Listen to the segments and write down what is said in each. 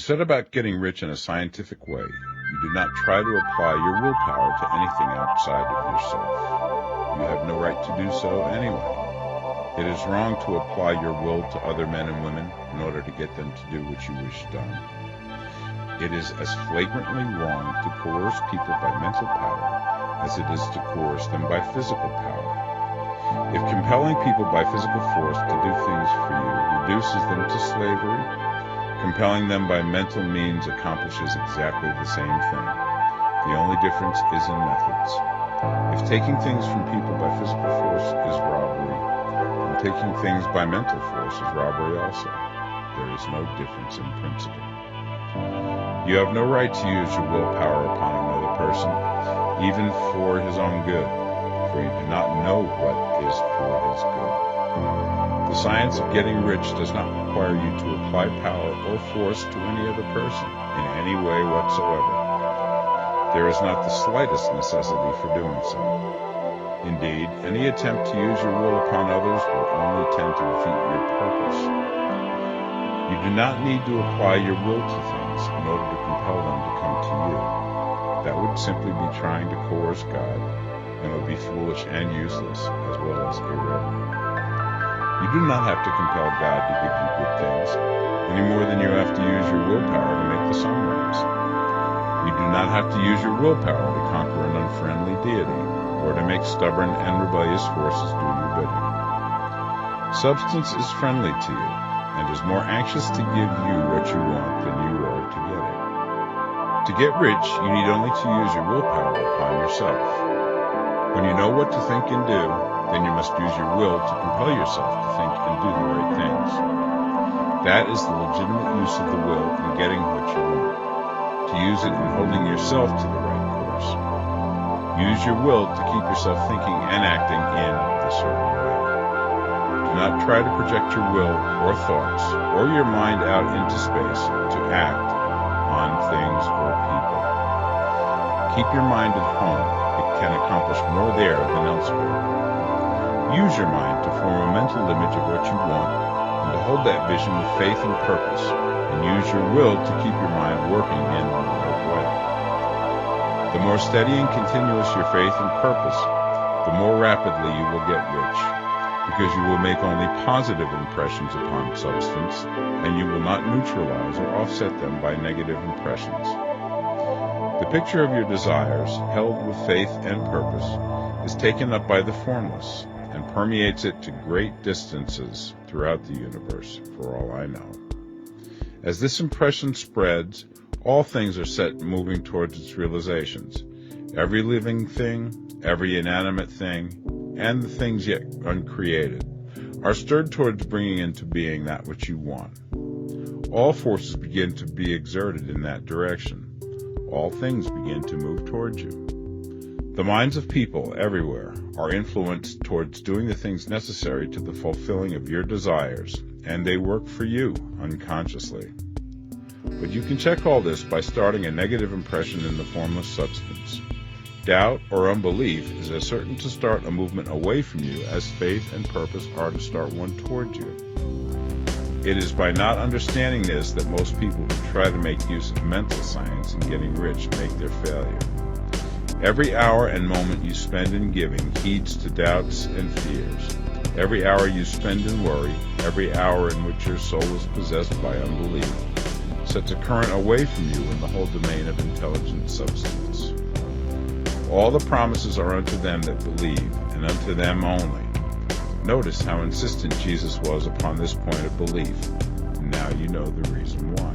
set about getting rich in a scientific way, you do not try to apply your willpower to anything outside of yourself. You have no right to do so anyway. It is wrong to apply your will to other men and women in order to get them to do what you wish done. It is as flagrantly wrong to coerce people by mental power as it is to coerce them by physical power. If compelling people by physical force to do things for you reduces them to slavery, compelling them by mental means accomplishes exactly the same thing. The only difference is in methods. If taking things from people by physical force is robbery, then taking things by mental force is robbery also. There is no difference in principle. You have no right to use your willpower upon another person, even for his own good, for you do not know what is for his good. The science of getting rich does not require you to apply power or force to any other person in any way whatsoever. There is not the slightest necessity for doing so. Indeed, any attempt to use your will upon others will only tend to defeat your purpose. You do not need to apply your will to things in order to compel them to come to you. That would simply be trying to coerce God, and would be foolish and useless, as well as irreverent. You do not have to compel God to give you good things, any more than you have to use your willpower to make the sun rise. You do not have to use your willpower to conquer an unfriendly deity, or to make stubborn and rebellious forces do your bidding. Substance is friendly to you, and is more anxious to give you what you want than you are to get it. To get rich, you need only to use your willpower upon yourself. When you know what to think and do, then you must use your will to compel yourself to think and do the right things. That is the legitimate use of the will in getting what you want, to use it in holding yourself to the right course. Use your will to keep yourself thinking and acting in the certain way. Do not try to project your will or thoughts or your mind out into space to act on things or people. Keep your mind at home. It can accomplish more there than elsewhere. Use your mind to form a mental image of what you want and to hold that vision with faith and purpose, and use your will to keep your mind working in the right way. The more steady and continuous your faith and purpose, the more rapidly you will get rich, because you will make only positive impressions upon substance, and you will not neutralize or offset them by negative impressions. The picture of your desires, held with faith and purpose, is taken up by the formless, and permeates it to great distances throughout the universe, for all I know. As this impression spreads, all things are set moving towards its realizations. Every living thing, every inanimate thing, and the things yet uncreated, are stirred towards bringing into being that which you want. All forces begin to be exerted in that direction. All things begin to move towards you. The minds of people everywhere are influenced towards doing the things necessary to the fulfilling of your desires, and they work for you unconsciously. But you can check all this by starting a negative impression in the formless substance. Doubt or unbelief is as certain to start a movement away from you as faith and purpose are to start one toward you. It is by not understanding this that most people who try to make use of mental science in getting rich make their failure. Every hour and moment you spend in giving heeds to doubts and fears. Every hour you spend in worry, every hour in which your soul is possessed by unbelief, sets a current away from you in the whole domain of intelligent substance. All the promises are unto them that believe, and unto them only. Notice how insistent Jesus was upon this point of belief. Now you know the reason why.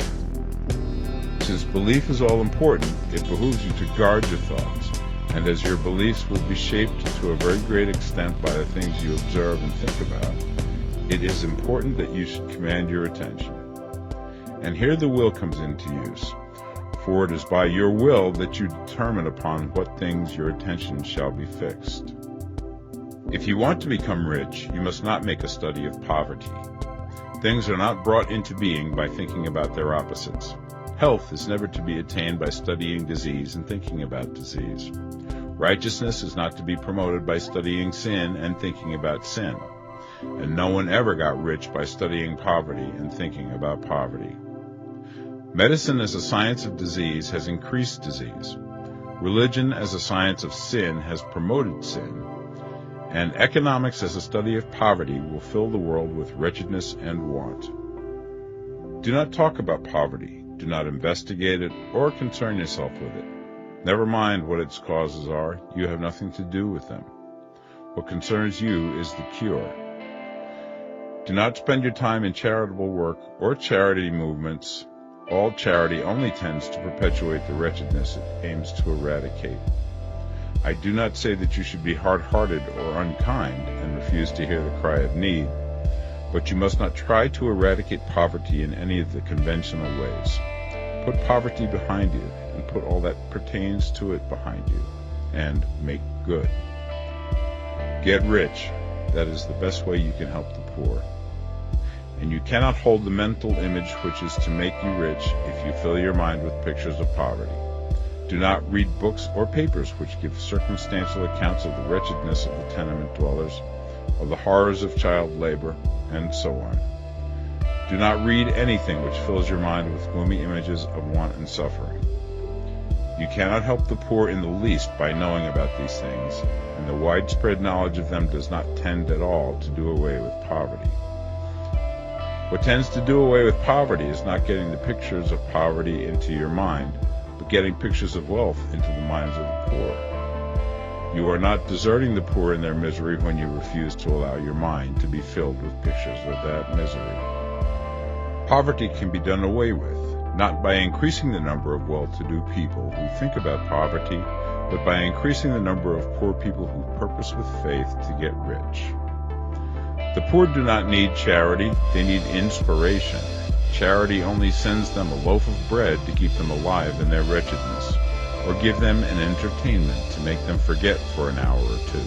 Since belief is all important, it behooves you to guard your thoughts, and as your beliefs will be shaped to a very great extent by the things you observe and think about, it is important that you should command your attention. And here the will comes into use, for it is by your will that you determine upon what things your attention shall be fixed. If you want to become rich, you must not make a study of poverty. Things are not brought into being by thinking about their opposites. Health is never to be attained by studying disease and thinking about disease. Righteousness is not to be promoted by studying sin and thinking about sin. And no one ever got rich by studying poverty and thinking about poverty. Medicine as a science of disease has increased disease. Religion as a science of sin has promoted sin. And economics as a study of poverty will fill the world with wretchedness and want. Do not talk about poverty. Do not investigate it or concern yourself with it. Never mind what its causes are. You have nothing to do with them. What concerns you is the cure. Do not spend your time in charitable work or charity movements. All charity only tends to perpetuate the wretchedness it aims to eradicate. I do not say that you should be hard-hearted or unkind and refuse to hear the cry of need, but you must not try to eradicate poverty in any of the conventional ways. Put poverty behind you and put all that pertains to it behind you, and make good. Get rich. That is the best way you can help the poor. And you cannot hold the mental image which is to make you rich if you fill your mind with pictures of poverty. Do not read books or papers which give circumstantial accounts of the wretchedness of the tenement dwellers, of the horrors of child labor, and so on. Do not read anything which fills your mind with gloomy images of want and suffering. You cannot help the poor in the least by knowing about these things, and the widespread knowledge of them does not tend at all to do away with poverty. What tends to do away with poverty is not getting the pictures of poverty into your mind, but getting pictures of wealth into the minds of the poor. You are not deserting the poor in their misery when you refuse to allow your mind to be filled with pictures of that misery. Poverty can be done away with, not by increasing the number of well-to-do people who think about poverty, but by increasing the number of poor people who purpose with faith to get rich. The poor do not need charity, they need inspiration. Charity only sends them a loaf of bread to keep them alive in their wretchedness, or give them an entertainment to make them forget for an hour or two.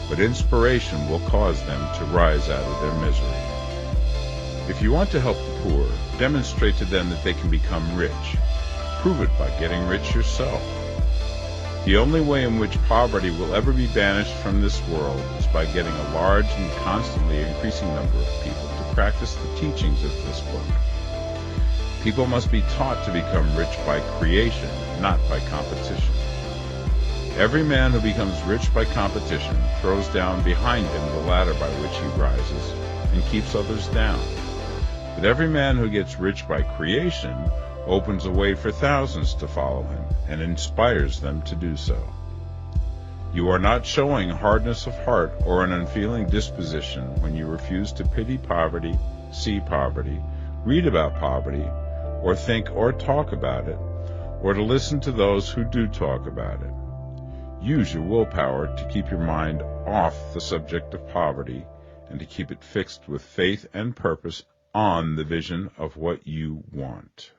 But inspiration will cause them to rise out of their misery. If you want to help the poor, demonstrate to them that they can become rich. Prove it by getting rich yourself. The only way in which poverty will ever be banished from this world is by getting a large and constantly increasing number of people to practice the teachings of this book. People must be taught to become rich by creation, not by competition. Every man who becomes rich by competition throws down behind him the ladder by which he rises and keeps others down. But every man who gets rich by creation opens a way for thousands to follow him and inspires them to do so. You are not showing hardness of heart or an unfeeling disposition when you refuse to pity poverty, see poverty, read about poverty, or think or talk about it, or to listen to those who do talk about it. Use your willpower to keep your mind off the subject of poverty and to keep it fixed with faith and purpose on the vision of what you want.